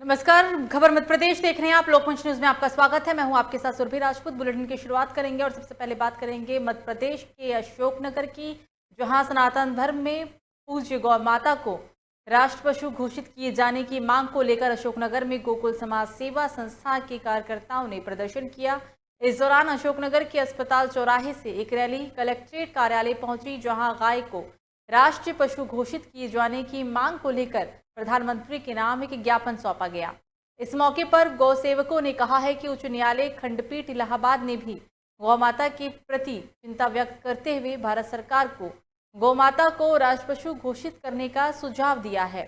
नमस्कार। खबर मध्य प्रदेश देख रहे हैं आप। लोकमंच न्यूज में आपका स्वागत है। मैं हूं आपके साथ सुरभि राजपूत। बुलेटिन की शुरुआत करेंगे और सबसे पहले बात करेंगे मध्य प्रदेश के अशोकनगर की, जहां सनातन धर्म में पूज्य गौ माता को राष्ट्र पशु घोषित किए जाने की मांग को लेकर अशोकनगर में गोकुल समाज सेवा संस्था के कार्यकर्ताओं ने प्रदर्शन किया। इस दौरान अशोकनगर के अस्पताल चौराहे से एक रैली कलेक्ट्रेट कार्यालय पहुंची, जहां गाय को राष्ट्रीय पशु घोषित किए जाने की मांग को लेकर प्रधानमंत्री के नाम एक ज्ञापन सौंपा गया। इस मौके पर गौ सेवकों ने कहा है कि उच्च न्यायालय खंडपीठ इलाहाबाद ने भी गौ माता के प्रति चिंता व्यक्त करते हुए भारत सरकार को गौ माता को राष्ट्र पशु घोषित करने का सुझाव दिया है।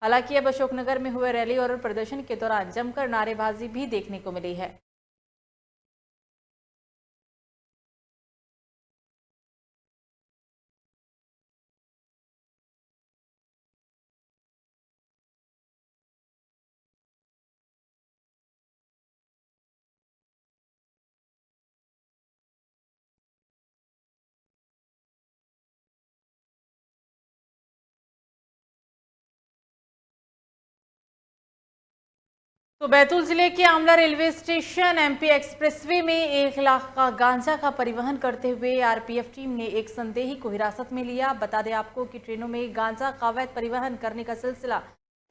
हालांकि अब अशोकनगर में हुए रैली और प्रदर्शन के दौरान जमकर नारेबाजी भी देखने को मिली है। तो बैतूल जिले के Amla railway station MP expressway में 1 लाख का गांजा का परिवहन करते हुए आरपीएफ टीम ने एक संदेही को हिरासत में लिया। बता दें आपको कि ट्रेनों में गांजा का अवैध परिवहन करने का सिलसिला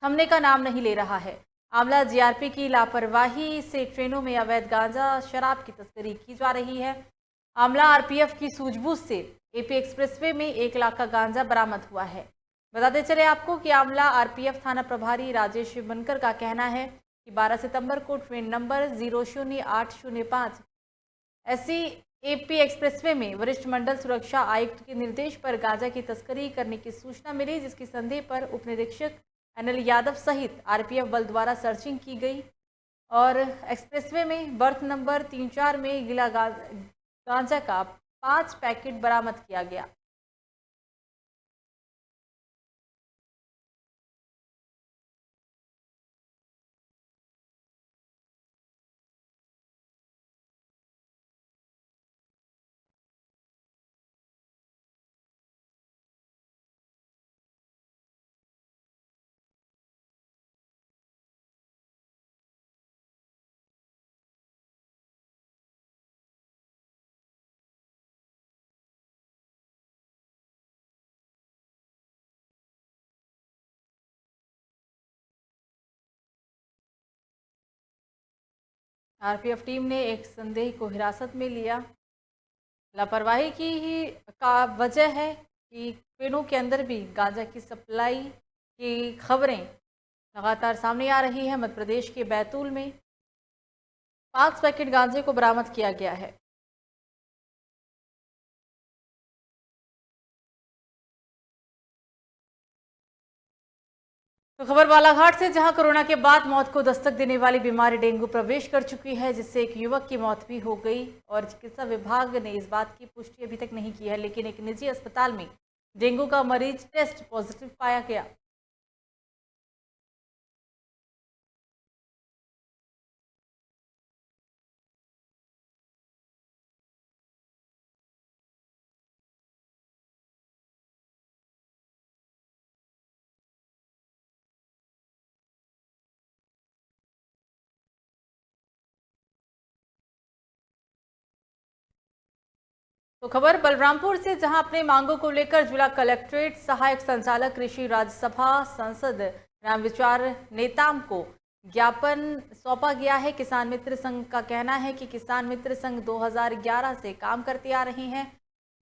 थमने का नाम नहीं ले रहा है। आमला जीआरपी की लापरवाही से ट्रेनों में अवैध गांजा शराब की तस्करी की जा रही है। आमला आरपीएफ की सूझबूझ से एपी एक्सप्रेसवे में 1 लाख का गांजा बरामद हुआ है। बताते चले आपको कि आमला आरपीएफ थाना प्रभारी राजेश बनकर का कहना है कि 12 सितंबर को train number 00805 AC AP expressway में वरिष्ठ मंडल सुरक्षा आयुक्त के निर्देश पर गांजा की तस्करी करने की सूचना मिली, जिसकी संदेह पर उप निरीक्षक अनिल यादव सहित आरपीएफ बल द्वारा सर्चिंग की गई और एक्सप्रेसवे में बर्थ नंबर 34 में गिला गांजा का 5 पैकेट बरामद किया गया। आरपीएफ टीम ने एक संदेही को हिरासत में लिया। लापरवाही की ही का वजह है कि ट्रेनों के अंदर भी गांजा की सप्लाई की खबरें लगातार सामने आ रही है। मध्य प्रदेश के बैतूल में 5 पैकेट गांजे को बरामद किया गया है। तो खबर बालाघाट से, जहां कोरोना के बाद मौत को दस्तक देने वाली बीमारी डेंगू प्रवेश कर चुकी है, जिससे एक युवक की मौत भी हो गई और चिकित्सा विभाग ने इस बात की पुष्टि अभी तक नहीं की है, लेकिन एक निजी अस्पताल में डेंगू का मरीज टेस्ट पॉजिटिव पाया गया। तो खबर बलरामपुर से, जहां अपने मांगों को लेकर जिला कलेक्ट्रेट सहायक संचालक कृषि राज्यसभा सांसद राम विचार नेताम को ज्ञापन सौंपा गया है। किसान मित्र संघ का कहना है कि किसान मित्र संघ 2011 से काम करते आ रहे हैं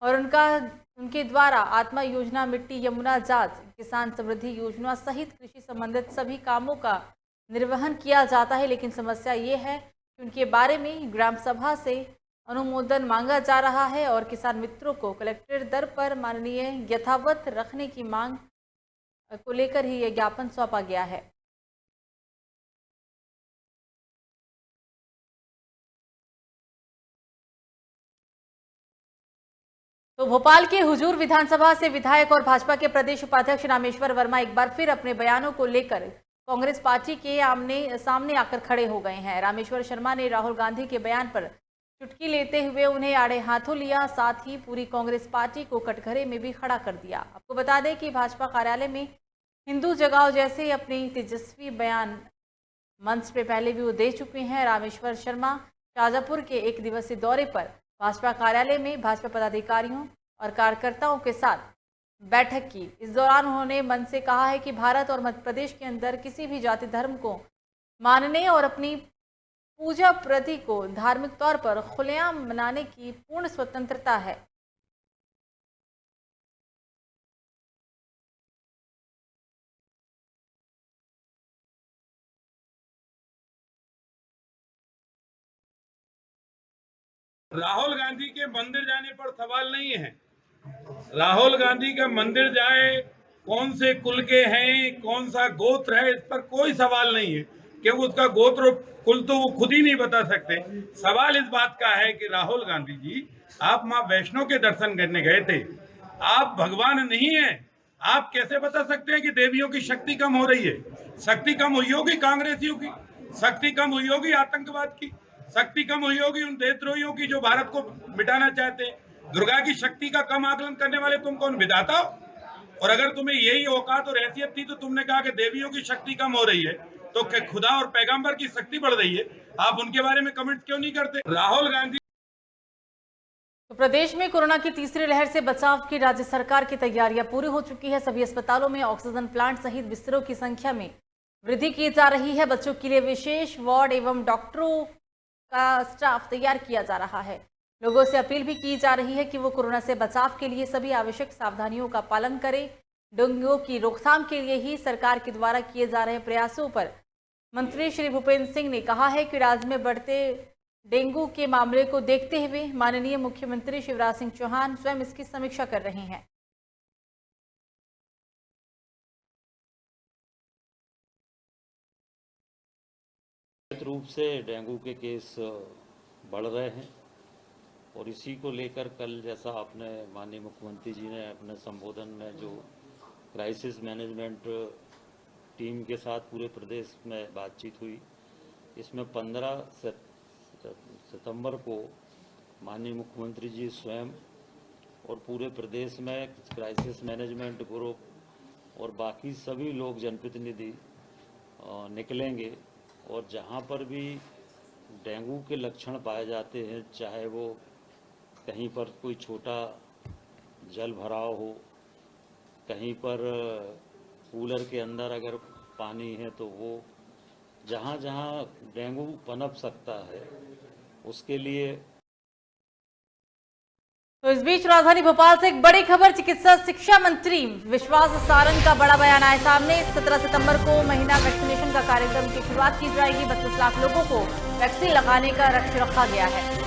और उनके द्वारा आत्मा योजना, मिट्टी यमुना जांच, किसान समृद्धि योजना सहित कृषि संबंधित सभी कामों का निर्वहन किया जाता है, लेकिन समस्या ये है कि उनके बारे में ग्राम सभा से अनुमोदन मांगा जा रहा है और किसान मित्रों को कलेक्ट्रेट दर पर माननीय यथावत रखने की मांग को लेकर ही यह ज्ञापन सौंपा गया है। तो भोपाल के हुजूर विधानसभा से विधायक और भाजपा के प्रदेश उपाध्यक्ष रामेश्वर वर्मा एक बार फिर अपने बयानों को लेकर कांग्रेस पार्टी के आमने सामने आकर खड़े हो गए हैं। रामेश्वर शर्मा ने राहुल गांधी के बयान पर चुटकी लेते हुए उन्हें आड़े हाथों लिया, साथ ही पूरी कांग्रेस पार्टी को कटघरे में भी खड़ा कर दिया। आपको बता दें कि भाजपा कार्यालय में हिंदू जगाओ जैसे अपने तेजस्वी बयान मंच पे पहले भी वो दे चुके हैं। रामेश्वर शर्मा शाजापुर के एक दिवसीय दौरे पर भाजपा कार्यालय में भाजपा पदाधिकारियों और कार्यकर्ताओं के साथ बैठक की। इस दौरान उन्होंने मंच से कहा है कि भारत और मध्य प्रदेश के अंदर किसी भी जाति धर्म को मानने और अपनी पूजा प्रति को धार्मिक तौर पर खुलेआम मनाने की पूर्ण स्वतंत्रता है। राहुल गांधी के मंदिर जाने पर सवाल नहीं है। राहुल गांधी का मंदिर जाए, कौन से कुल के हैं, कौन सा गोत्र है, इस पर कोई सवाल नहीं है, क्योंकि उसका गोत्र कुल तो वो खुद ही नहीं बता सकते। सवाल इस बात का है कि राहुल गांधी जी, आप मां वैष्णो के दर्शन करने गए थे, आप भगवान नहीं है, आप कैसे बता सकते हैं कि देवियों की शक्ति कम हो रही है? शक्ति कम हुई होगी कांग्रेसियों की, शक्ति कम हुई होगी आतंकवाद की, शक्ति कम हुई होगी उन देशद्रोहियों की जो भारत को मिटाना चाहते हैं। दुर्गा की शक्ति का कम आकलन करने वाले तुम कौन विधाता हो? और अगर तुम्हें यही औकात और हैसियत थी तो तुमने कहा कि देवियों की शक्ति कम हो रही है, तो खुदा और पैगंबर की शक्ति बढ़ रही है, आप उनके बारे में कमेंट क्यों नहीं करते? राहुल गांधी। तो प्रदेश में कोरोना की तीसरी लहर से बचाव की राज्य सरकार की तैयारियां पूरी हो चुकी है। सभी अस्पतालों में ऑक्सीजन प्लांट सहित बिस्तरों की संख्या में वृद्धि की जा रही है। बच्चों के लिए विशेष वार्ड एवं डॉक्टरों का स्टाफ तैयार किया जा रहा है। लोगों से अपील भी की जा रही है कि वो कोरोना से बचाव के लिए सभी आवश्यक सावधानियों का पालन करें। डेंगू की रोकथाम के लिए ही सरकार के द्वारा किए जा रहे प्रयासों पर मंत्री श्री भूपेंद्र सिंह ने कहा है कि राज्य में बढ़ते डेंगू के मामले को देखते हुए माननीय मुख्यमंत्री शिवराज सिंह चौहान स्वयं इसकी समीक्षा कर रहे हैं। रूप से डेंगू के केस बढ़ रहे हैं और इसी को लेकर कल, जैसा आपने माननीय मुख्यमंत्री जी ने अपने संबोधन में जो क्राइसिस मैनेजमेंट टीम के साथ पूरे प्रदेश में बातचीत हुई, इसमें 15 सितंबर को माननीय मुख्यमंत्री जी स्वयं और पूरे प्रदेश में क्राइसिस मैनेजमेंट ग्रुप और बाकी सभी लोग जनप्रतिनिधि निकलेंगे और जहां पर भी डेंगू के लक्षण पाए जाते हैं, चाहे वो कहीं पर कोई छोटा जल भराव हो, कहीं पर कूलर के अंदर अगर पानी है, तो वो जहां जहां डेंगू पनप सकता है उसके लिए। तो इस बीच राजधानी भोपाल से एक बड़ी खबर, चिकित्सा शिक्षा मंत्री विश्वास सारंग का बड़ा बयान आया सामने। 17 सितंबर को महीना वैक्सीनेशन का कार्यक्रम की शुरुआत की जाएगी। 32 लाख लोगों को वैक्सीन लगाने का लक्ष्य रखा गया है।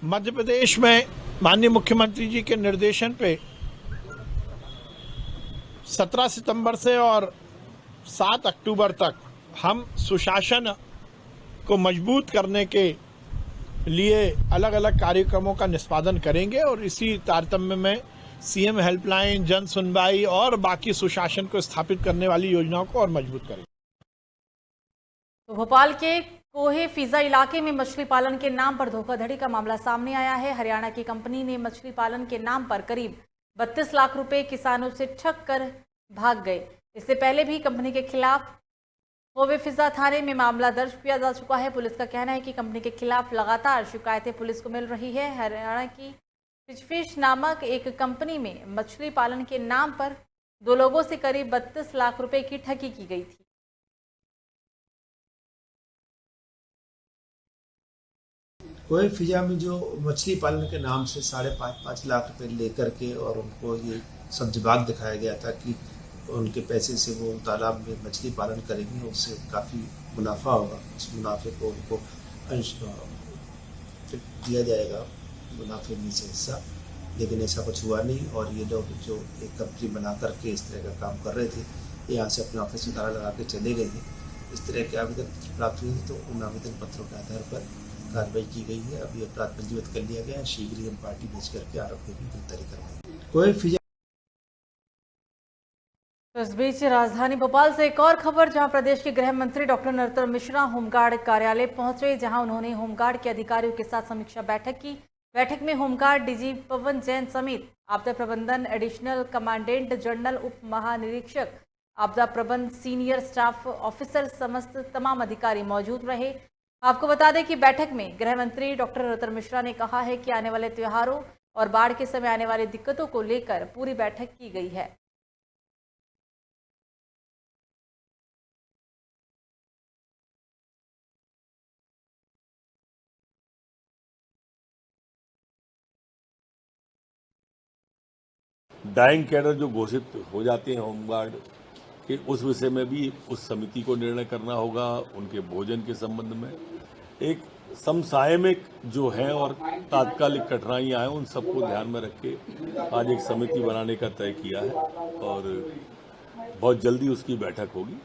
मध्य प्रदेश में माननीय मुख्यमंत्री जी के निर्देशन पे 17 सितंबर से और 7 अक्टूबर तक हम सुशासन को मजबूत करने के लिए अलग अलग कार्यक्रमों का निष्पादन करेंगे और इसी तारतम्य में सीएम हेल्पलाइन, जन सुनवाई और बाकी सुशासन को स्थापित करने वाली योजनाओं को और मजबूत करेंगे। तो भोपाल के कोहे फिजा इलाके में मछली पालन के नाम पर धोखाधड़ी का मामला सामने आया है। हरियाणा की कंपनी ने मछली पालन के नाम पर करीब 32 लाख रुपए किसानों से ठग कर भाग गए। इससे पहले भी कंपनी के खिलाफ कोहे फिजा थाने में मामला दर्ज किया जा चुका है। पुलिस का कहना है कि कंपनी के खिलाफ लगातार शिकायतें पुलिस को मिल रही है। हरियाणा की फिश नामक एक कंपनी में मछली पालन के नाम पर 2 लोगों से करीब 32 लाख रुपए की ठगी की गई थी। कोहे फिजा में जो मछली पालन के नाम से 5.5 लाख रुपए लेकर के और उनको ये सब्जबाग दिखाया गया था कि उनके पैसे से वो तालाब में मछली पालन करेंगे, उससे काफ़ी मुनाफा होगा, उस मुनाफे को उनको अंश दिया जाएगा, मुनाफे में से हिस्सा। लेकिन ऐसा कुछ हुआ नहीं और ये लोग जो एक कंपनी बना करके इस तरह का काम कर रहे थे, यहाँ से अपने ऑफिस में ताला लगा के चले गए थे। इस तरह के आवेदन प्राप्त हुए तो उन आवेदन पत्रों के आधार पर कार्रवाई की गई है। अभी अपराध पंजीबद्ध कर लिया गया है। शीघ्र ही हम पार्टी भेज करके आरोपियों की गिरफ्तारी करवाएंगे। कोई फिजा तो इस बीच राजधानी भोपाल से एक और खबर, जहां प्रदेश के गृह मंत्री डॉक्टर नरोत्तम मिश्रा होमगार्ड कार्यालय पहुंचे, जहां उन्होंने होमगार्ड के अधिकारियों के साथ समीक्षा बैठक की। बैठक में होमगार्ड डीजी पवन जैन समेत आपदा प्रबंधन एडिशनल कमांडेंट जनरल उप महानिरीक्षक आपदा प्रबंध सीनियर स्टाफ ऑफिसर समस्त तमाम अधिकारी मौजूद रहे। आपको बता दें कि बैठक में गृह मंत्री डॉक्टर नरोत्तम मिश्रा ने कहा है कि आने वाले त्योहारों और बाढ़ के समय आने वाली दिक्कतों को लेकर पूरी बैठक की गई है। डाइंग कैडर जो घोषित हो जाते हैं होमगार्ड के, उस विषय में भी उस समिति को निर्णय करना होगा। उनके भोजन के संबंध में एक समसामयिक जो है और तात्कालिक कठिनाइयां हैं, उन सबको ध्यान में रख के आज एक समिति बनाने का तय किया है और बहुत जल्दी उसकी बैठक होगी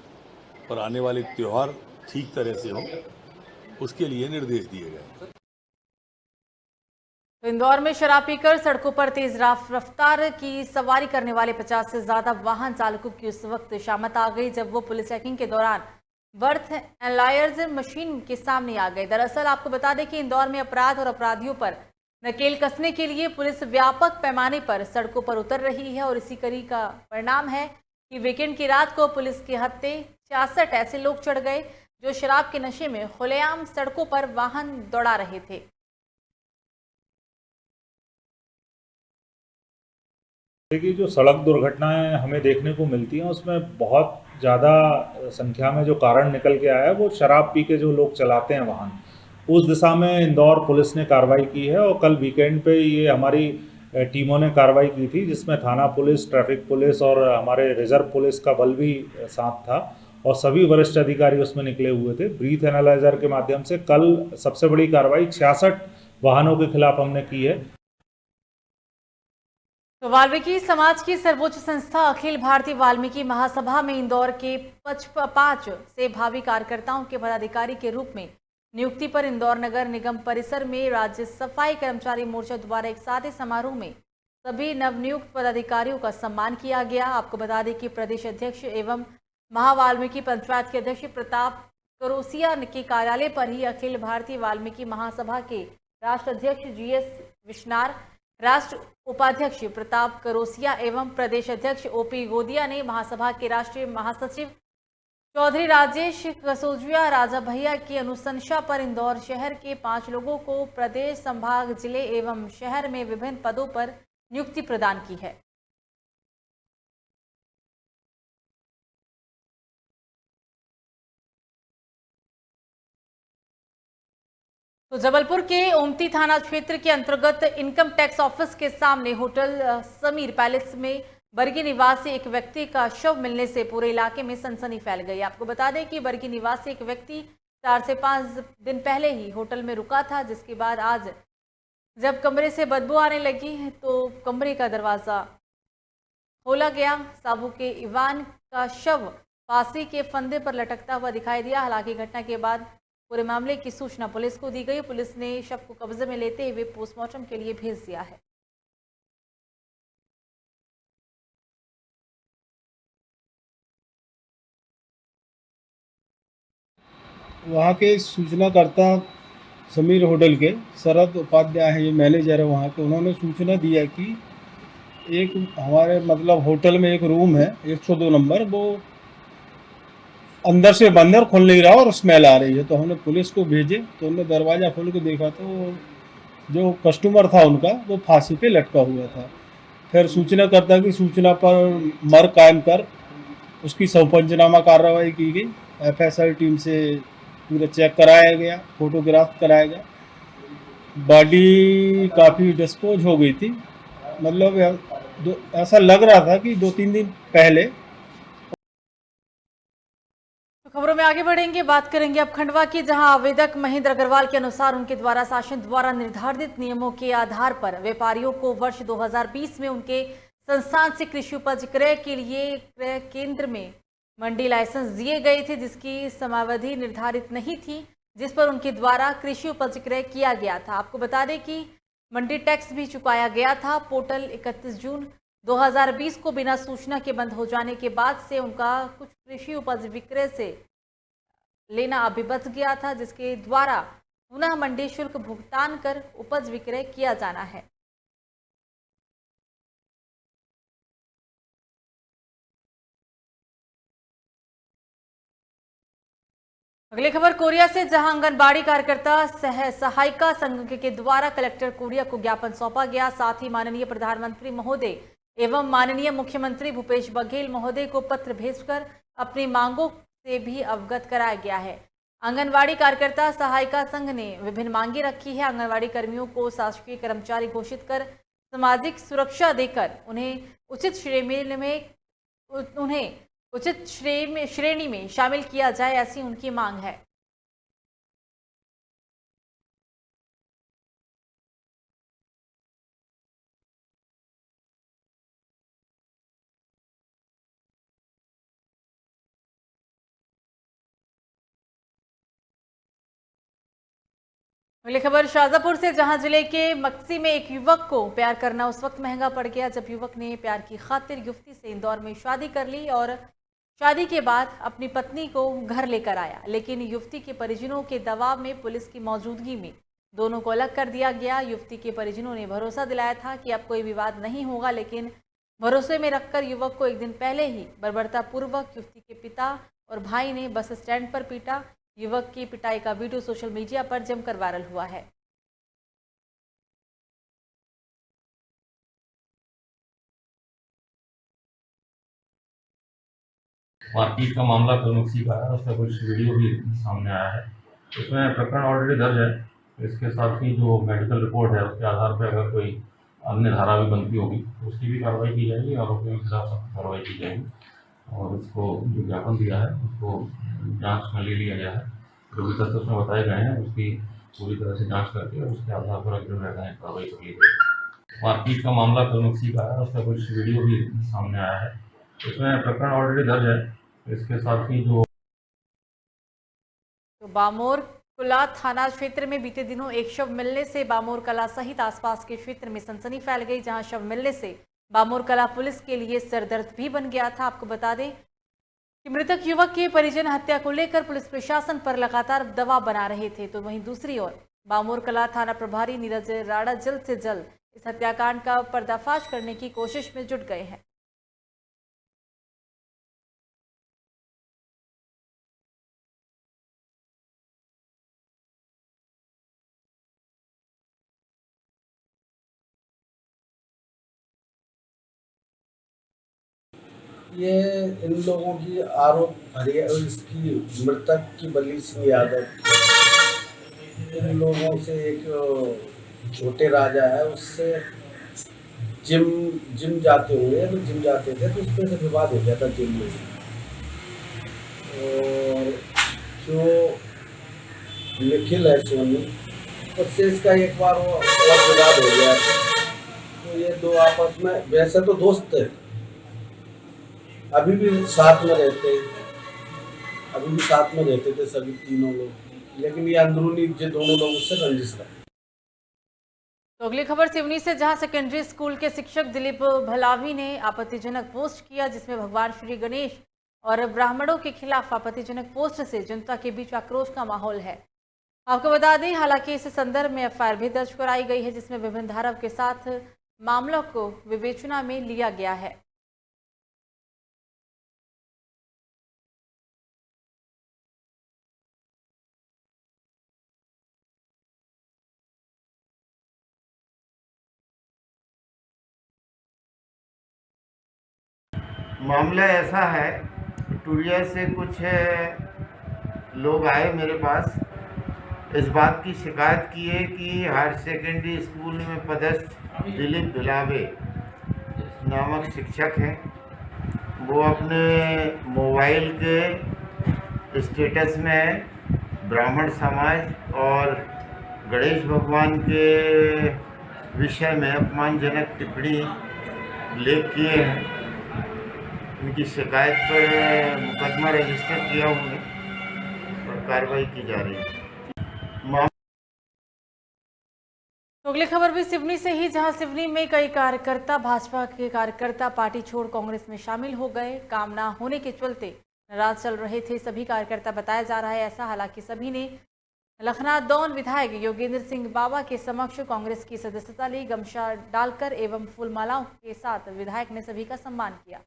और आने वाले त्योहार ठीक तरह से हो, उसके लिए निर्देश दिए गए। तो इंदौर में शराब पीकर सड़कों पर तेज रफ्तार की सवारी करने वाले 50 से ज्यादा वाहन चालकों की उस वक्त शामत आ गई जब वो पुलिस चेकिंग के दौरान बर्थ एनालाइजर मशीन के सामने आ गए। दरअसल आपको बता दें कि इंदौर में अपराध और अपराधियों पर नकेल कसने के लिए पुलिस व्यापक पैमाने पर सड़कों पर उतर रही है और इसी कड़ी का परिणाम है कि वीकेंड की रात को पुलिस के हत्थे 66 ऐसे लोग चढ़ गए जो शराब के नशे में खुलेआम सड़कों पर वाहन दौड़ा रहे थे। देखिए, जो सड़क दुर्घटनाएं हमें देखने को मिलती हैं उसमें बहुत ज़्यादा संख्या में जो कारण निकल के आया है वो शराब पी के जो लोग चलाते हैं वाहन, उस दिशा में इंदौर पुलिस ने कार्रवाई की है। और कल वीकेंड पे ये हमारी टीमों ने कार्रवाई की थी, जिसमें थाना पुलिस, ट्रैफिक पुलिस और हमारे रिजर्व पुलिस का बल भी साथ था और सभी वरिष्ठ अधिकारी उसमें निकले हुए थे। ब्रीथ एनालाइजर के माध्यम से कल सबसे बड़ी कार्रवाई 66 वाहनों के खिलाफ हमने की है। तो वाल्मीकि समाज की सर्वोच्च संस्था अखिल भारतीय वाल्मीकि महासभा में इंदौर के 5 से भावी कार्यकर्ताओं के पदाधिकारी के रूप में नियुक्ति पर इंदौर नगर निगम परिसर में राज्य सफाई कर्मचारी मोर्चा द्वारा एक सादे समारोह में सभी नवनियुक्त पदाधिकारियों का सम्मान किया गया। आपको बता दें कि प्रदेश अध्यक्ष एवं महावाल्मीकि पंचायत के अध्यक्ष प्रताप करोसिया के कार्यालय पर ही अखिल भारतीय वाल्मीकि महासभा के राष्ट्र अध्यक्ष GS विश्नार, राष्ट्र उपाध्यक्ष प्रताप करोसिया एवं प्रदेश अध्यक्ष OP गोदिया ने महासभा के राष्ट्रीय महासचिव चौधरी राजेश कसोजिया राजा भैया की अनुशंसा पर इंदौर शहर के 5 लोगों को प्रदेश, संभाग, जिले एवं शहर में विभिन्न पदों पर नियुक्ति प्रदान की है। तो जबलपुर के ओमती थाना क्षेत्र के अंतर्गत इनकम टैक्स ऑफिस के सामने होटल समीर पैलेस में बरगी निवासी एक व्यक्ति का शव मिलने से पूरे इलाके में सनसनी फैल गई। आपको बता दें कि बरगी निवासी एक व्यक्ति 4 से 5 दिन पहले ही होटल में रुका था, जिसके बाद आज जब कमरे से बदबू आने लगी तो कमरे का दरवाज़ा खोला गया। साबू के इवान का शव फांसी के फंदे पर लटकता हुआ दिखाई दिया। हालांकि घटना के बाद पूरे मामले की सूचना पुलिस को दी गई। पुलिस ने शव को कब्जे में लेते हुए पोस्टमार्टम के लिए भेज दिया है। वहाँ के सूचनाकर्ता समीर होटल के शरद उपाध्याय हैं, ये मैनेजर है वहाँ के, उन्होंने सूचना दिया कि एक हमारे मतलब होटल में एक रूम है 102 नंबर, वो अंदर से बंद है और खुल नहीं रहा और स्मेल आ रही है। तो हमने पुलिस को भेजे तो उन्होंने दरवाज़ा खोल के देखा तो जो कस्टमर था उनका वो फांसी पे लटका हुआ था। फिर सूचनाकर्ता की सूचना पर मर्ग कायम कर उसकी शव पंचनामा कार्रवाई की गई। FSI टीम से पूरा चेक कराया गया, फोटोग्राफ कराया गया। बॉडी काफ़ी डिस्पोज हो गई थी, मतलब ऐसा लग रहा था कि 2-3 दिन पहले। खबरों में आगे बढ़ेंगे, बात करेंगे अब खंडवा की, जहां आवेदक महेंद्र अग्रवाल के अनुसार उनके द्वारा शासन द्वारा निर्धारित नियमों के आधार पर व्यापारियों को वर्ष 2020 में उनके संस्थान से कृषि उपज क्रय के लिए क्रय केंद्र में मंडी लाइसेंस दिए गए थे, जिसकी समयावधि निर्धारित नहीं थी, जिस पर उनके द्वारा कृषि उपज क्रय किया गया था। आपको बता दें कि मंडी टैक्स भी चुकाया गया था। पोर्टल 31 जून 2020 को बिना सूचना के बंद हो जाने के बाद से उनका कुछ कृषि उपज विक्रय से लेना अभी बच गया था, जिसके द्वारा पुनः मंडी शुल्क भुगतान कर उपज विक्रय किया जाना है। अगली खबर कोरिया से, जहां आंगनबाड़ी कार्यकर्ता सहायिका संघ के द्वारा कलेक्टर कोरिया को ज्ञापन सौंपा गया। साथ ही माननीय प्रधानमंत्री महोदय एवं माननीय मुख्यमंत्री भूपेश बघेल महोदय को पत्र भेजकर अपनी मांगों से भी अवगत कराया गया है। आंगनबाड़ी कार्यकर्ता सहायिका संघ ने विभिन्न मांगे रखी है। आंगनबाड़ी कर्मियों को शासकीय कर्मचारी घोषित कर सामाजिक सुरक्षा देकर उन्हें उचित श्रेणी में शामिल किया जाए, ऐसी उनकी मांग है। अगली खबर शाजापुर से, जहां जिले के मक्सी में एक युवक को प्यार करना उस वक्त महंगा पड़ गया जब युवक ने प्यार की खातिर युवती से इंदौर में शादी कर ली और शादी के बाद अपनी पत्नी को घर लेकर आया, लेकिन युवती के परिजनों के दबाव में पुलिस की मौजूदगी में दोनों को अलग कर दिया गया। युवती के परिजनों ने भरोसा दिलाया था कि अब कोई विवाद नहीं होगा, लेकिन भरोसे में रखकर युवक को एक दिन पहले ही बर्बरतापूर्वक युवती के पिता और भाई ने बस स्टैंड पर पीटा। युवक की पिटाई का वीडियो सोशल मीडिया पर जमकर वायरल हुआ है। मारपीट का मामला कल का है, उसका कुछ वीडियो भी सामने आया है। उसमें प्रकरण ऑलरेडी दर्ज है। इसके साथ ही जो मेडिकल रिपोर्ट है उसके आधार पर अगर कोई अन्य धारा भी बनती होगी तो उसकी भी कार्रवाई की जाएगी, आरोपियों के खिलाफ कार्रवाई की जाएगी। और उसको जो ज्ञापन दिया है उसको जांच में ले लिया गया है। जो भी तथ्य उसमें बताए गए हैं उसकी पूरी तरह से जांच करके उसके आधार पर अग्रिम कार्रवाई कर ली गई। मारपीट का मामला कल का है, उसका कुछ वीडियो भी सामने आया है। इसमें प्रकरण ऑलरेडी दर्ज है। इसके साथ ही जो बामोर कला थाना क्षेत्र में बीते दिनों एक शव मिलने से बामोर कला सहित आसपास के क्षेत्र में सनसनी फैल गई, जहां शव मिलने से बामोर कला पुलिस के लिए सरदर्द भी बन गया था। आपको बता दें कि मृतक युवक के परिजन हत्या को लेकर पुलिस प्रशासन पर लगातार दबाव बना रहे थे, तो वहीं दूसरी ओर बामोर कला थाना प्रभारी नीरज राणा जल्द से जल्द इस हत्याकांड का पर्दाफाश करने की कोशिश में जुट गए हैं। ये इन लोगों की आरोप इसकी मृतक की बली सिंह यादव इन लोगों से एक छोटे राजा है उससे जिम जाते हुए तो जिम जाते थे तो उसमें से विवाद हो गया था जिम में। और जो निखिल है सोनी उससे इसका एक बार वो और विवाद हो गया। तो ये दो आपस में वैसे तो दोस्त थे, अभी भी साथ में रहते थे सभी तीनों लोग, लेकिन ये अंदरूनी जो दोनों लोग उससे रंजिश रहे। तो अगली खबर सिवनी से, जहां सेकेंडरी स्कूल के शिक्षक दिलीप भलावी ने आपत्तिजनक पोस्ट किया, जिसमें भगवान श्री गणेश और ब्राह्मणों के खिलाफ आपत्तिजनक पोस्ट से जनता के बीच आक्रोश का माहौल है। आपको बता दें हालांकि इस संदर्भ में एफआईआर भी दर्ज कराई गई है, जिसमें विभिन्न धाराओं के साथ मामलों को विवेचना में लिया गया है। मामला ऐसा है, टूरिया से कुछ लोग आए मेरे पास, इस बात की शिकायत की है कि हायर सेकेंडरी स्कूल में पदस्थ दिलीप भिलावे नामक शिक्षक हैं, वो अपने मोबाइल के स्टेटस में ब्राह्मण समाज और गणेश भगवान के विषय में अपमानजनक टिप्पणी लेख किए हैं। उनकी शिकायत पर मुकदमा रजिस्टर किया हुआ है और कार्रवाई की जा रही है। अगली खबर भी सिवनी से ही, जहां सिवनी में कई कार्यकर्ता, भाजपा के कार्यकर्ता पार्टी छोड़ कांग्रेस में शामिल हो गए। काम ना होने के चलते नाराज चल रहे थे सभी कार्यकर्ता, बताया जा रहा है ऐसा। हालांकि सभी ने लखनादौन विधायक योगेंद्र सिंह बाबा के समक्ष कांग्रेस की सदस्यता ली। गमछा डालकर एवं फूलमालाओं के साथ विधायक ने सभी का सम्मान किया।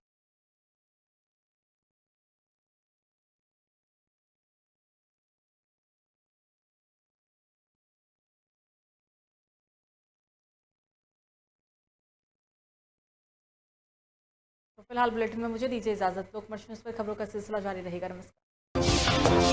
तो फिलहाल बुलेटिन में मुझे दीजिए इजाजत। लोकमंच न्यूज़ पर खबरों का सिलसिला जारी रहेगा। नमस्कार।